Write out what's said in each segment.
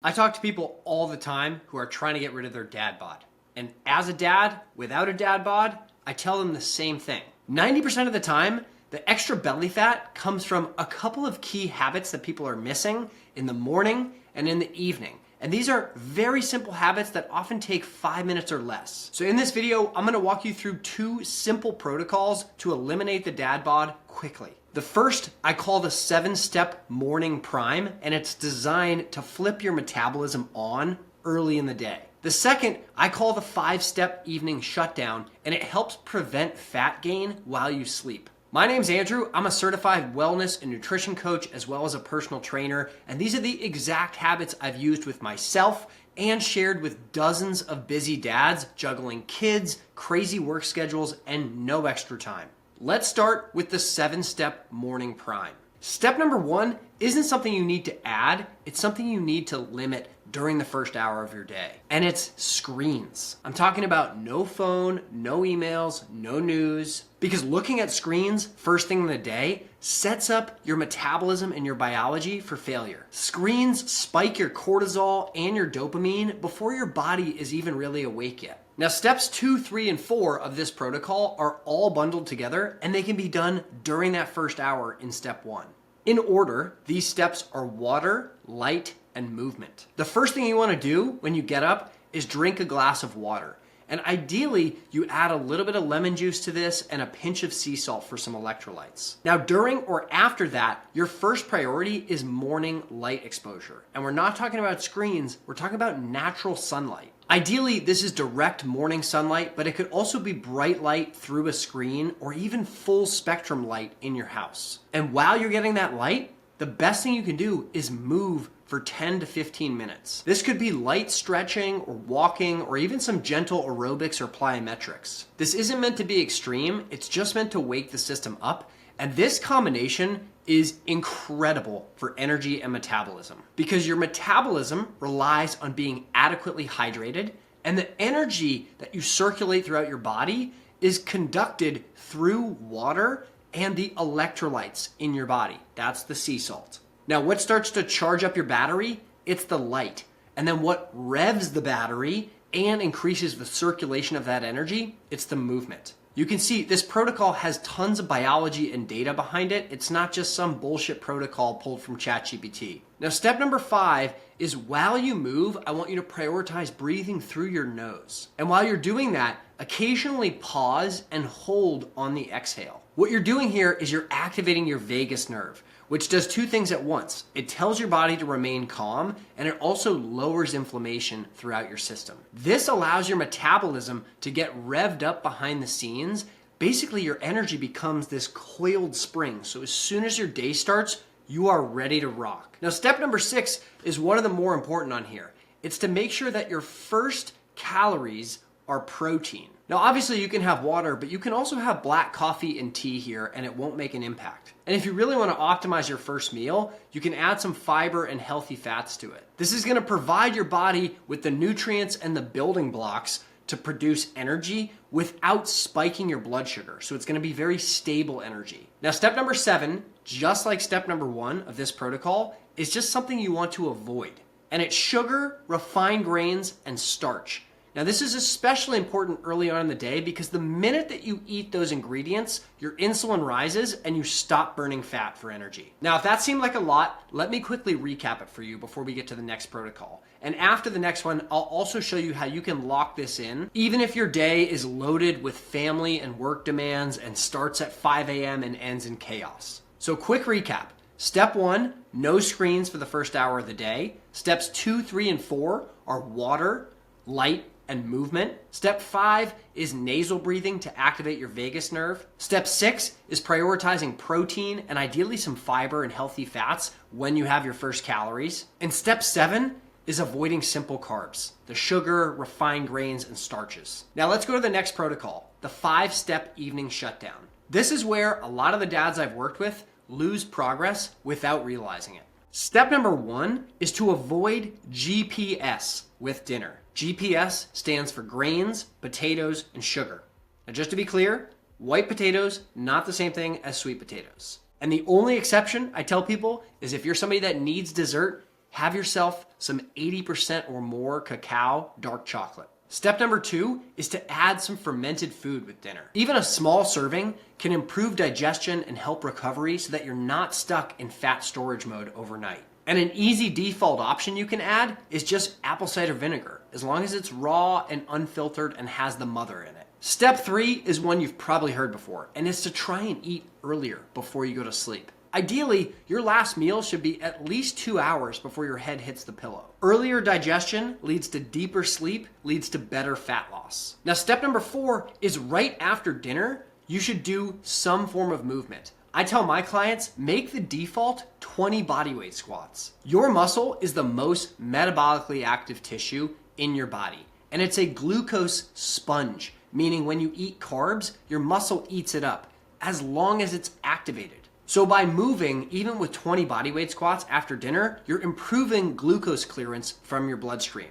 I talk to people all the time who are trying to get rid of their dad bod. And as a dad, without a dad bod, I tell them the same thing. 90% of the time, the extra belly fat comes from a couple of key habits that people are missing in the morning and in the evening. And these are very simple habits that often take 5 minutes or less. So in this video, I'm gonna walk you through 2 simple protocols to eliminate the dad bod quickly. The first I call the 7-step morning prime, and it's designed to flip your metabolism on early in the day. The second I call the 5-step evening shutdown, and it helps prevent fat gain while you sleep. My name's Andrew. I'm a certified wellness and nutrition coach as well as a personal trainer, and these are the exact habits I've used with myself and shared with dozens of busy dads juggling kids, crazy work schedules, and no extra time. Let's start with the 7-step morning prime. Step number 1 isn't something you need to add, it's something you need to limit during the first hour of your day. And it's screens. I'm talking about no phone, no emails, no news, because looking at screens first thing in the day sets up your metabolism and your biology for failure. Screens spike your cortisol and your dopamine before your body is even really awake yet. Now, steps 2, 3, and 4 of this protocol are all bundled together, and they can be done during that first hour in step 1. In order, these steps are water, light, and movement. The first thing you want to do when you get up is drink a glass of water. And ideally, you add a little bit of lemon juice to this and a pinch of sea salt for some electrolytes. Now, during or after that, your first priority is morning light exposure. And we're not talking about screens, we're talking about natural sunlight. Ideally, this is direct morning sunlight, but it could also be bright light through a screen or even full spectrum light in your house. And while you're getting that light, the best thing you can do is move for 10 to 15 minutes. This could be light stretching or walking or even some gentle aerobics or plyometrics. This isn't meant to be extreme, it's just meant to wake the system up. And this combination is incredible for energy and metabolism because your metabolism relies on being adequately hydrated, and the energy that you circulate throughout your body is conducted through water and the electrolytes in your body. That's the sea salt. Now, what starts to charge up your battery? It's the light. And then what revs the battery and increases the circulation of that energy? It's the movement. You can see this protocol has tons of biology and data behind it. It's not just some bullshit protocol pulled from ChatGPT. Now, step number 5 is while you move, I want you to prioritize breathing through your nose. And while you're doing that, occasionally pause and hold on the exhale. What you're doing here is you're activating your vagus nerve, which does 2 things at once. It tells your body to remain calm, and it also lowers inflammation throughout your system. This allows your metabolism to get revved up behind the scenes. Basically, your energy becomes this coiled spring. So as soon as your day starts, you are ready to rock. Now, step number 6 is one of the more important on here. It's to make sure that your first calories are protein. Now, obviously you can have water, but you can also have black coffee and tea here and it won't make an impact. And if you really want to optimize your first meal, you can add some fiber and healthy fats to it. This is going to provide your body with the nutrients and the building blocks to produce energy without spiking your blood sugar. So it's going to be very stable energy. Now, step number 7, just like step number 1 of this protocol, is just something you want to avoid. And it's sugar, refined grains, and starch. Now, this is especially important early on in the day because the minute that you eat those ingredients, your insulin rises and you stop burning fat for energy. Now, if that seemed like a lot, let me quickly recap it for you before we get to the next protocol. And after the next one, I'll also show you how you can lock this in, even if your day is loaded with family and work demands and starts at 5 a.m. and ends in chaos. So quick recap. Step 1, no screens for the first hour of the day. Steps 2, 3, and 4 are water, light, and movement. Step 5 is nasal breathing to activate your vagus nerve. Step 6 is prioritizing protein and ideally some fiber and healthy fats when you have your first calories. And step 7 is avoiding simple carbs, the sugar, refined grains, and starches. Now let's go to the next protocol, the 5-step evening shutdown. This is where a lot of the dads I've worked with lose progress without realizing it. Step number 1 is to avoid GPS with dinner. GPS stands for grains, potatoes, and sugar. Now, just to be clear, white potatoes, not the same thing as sweet potatoes. And the only exception I tell people is if you're somebody that needs dessert, have yourself some 80% or more cacao dark chocolate. Step number 2 is to add some fermented food with dinner. Even a small serving can improve digestion and help recovery so that you're not stuck in fat storage mode overnight. And an easy default option you can add is just apple cider vinegar, as long as it's raw and unfiltered and has the mother in it. Step 3 is one you've probably heard before, and it's to try and eat earlier before you go to sleep. Ideally, your last meal should be at least 2 hours before your head hits the pillow. Earlier digestion leads to deeper sleep, leads to better fat loss. Now, step number 4 is right after dinner, you should do some form of movement. I tell my clients, make the default 20 bodyweight squats. Your muscle is the most metabolically active tissue in your body, and it's a glucose sponge, meaning when you eat carbs, your muscle eats it up as long as it's activated. So by moving, even with 20 bodyweight squats after dinner, you're improving glucose clearance from your bloodstream.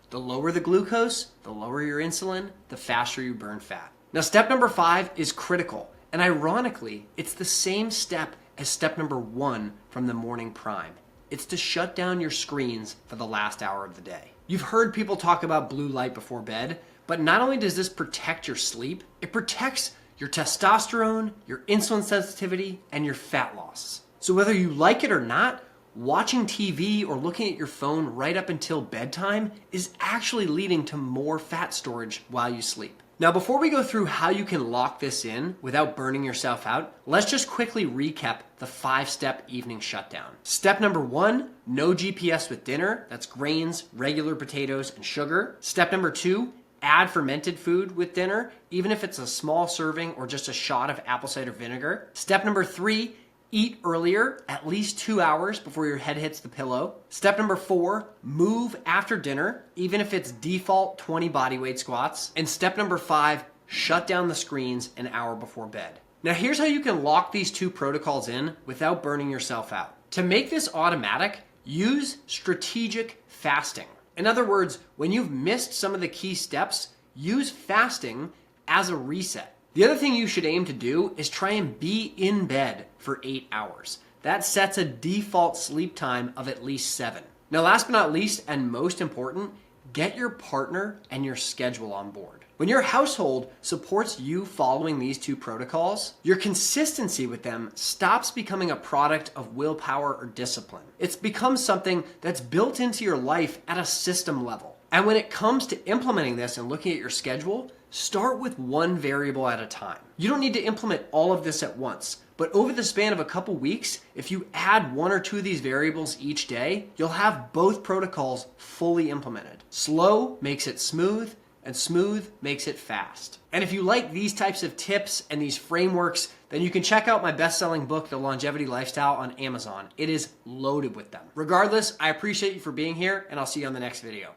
The lower the glucose, the lower your insulin, the faster you burn fat. Now, step number 5 is critical. And ironically, it's the same step as step number 1 from the morning prime. It's to shut down your screens for the last hour of the day. You've heard people talk about blue light before bed, but not only does this protect your sleep, it protects your testosterone, your insulin sensitivity, and your fat loss. So whether you like it or not, watching TV or looking at your phone right up until bedtime is actually leading to more fat storage while you sleep. Now, before we go through how you can lock this in without burning yourself out, let's just quickly recap the 5-step evening shutdown. Step number 1, no GPS with dinner. That's grains, regular potatoes, and sugar. Step number 2, add fermented food with dinner, even if it's a small serving or just a shot of apple cider vinegar. Step number 3, eat earlier, at least 2 hours before your head hits the pillow. Step number 4, move after dinner, even if it's default 20 bodyweight squats. And step number 5, shut down the screens an hour before bed. Now here's how you can lock these 2 protocols in without burning yourself out. To make this automatic, use strategic fasting. In other words, when you've missed some of the key steps, use fasting as a reset. The other thing you should aim to do is try and be in bed for 8 hours. That sets a default sleep time of at least 7. Now, last but not least, and most important, get your partner and your schedule on board. When your household supports you following these 2 protocols, your consistency with them stops becoming a product of willpower or discipline. It's become something that's built into your life at a system level. And when it comes to implementing this and looking at your schedule, start with one variable at a time. You don't need to implement all of this at once, but over the span of a couple weeks, if you add 1 or 2 of these variables each day, you'll have both protocols fully implemented. Slow makes it smooth, and smooth makes it fast. And if you like these types of tips and these frameworks, then you can check out my best-selling book, The Longevity Lifestyle, on Amazon. It is loaded with them. Regardless, I appreciate you for being here, and I'll see you on the next video.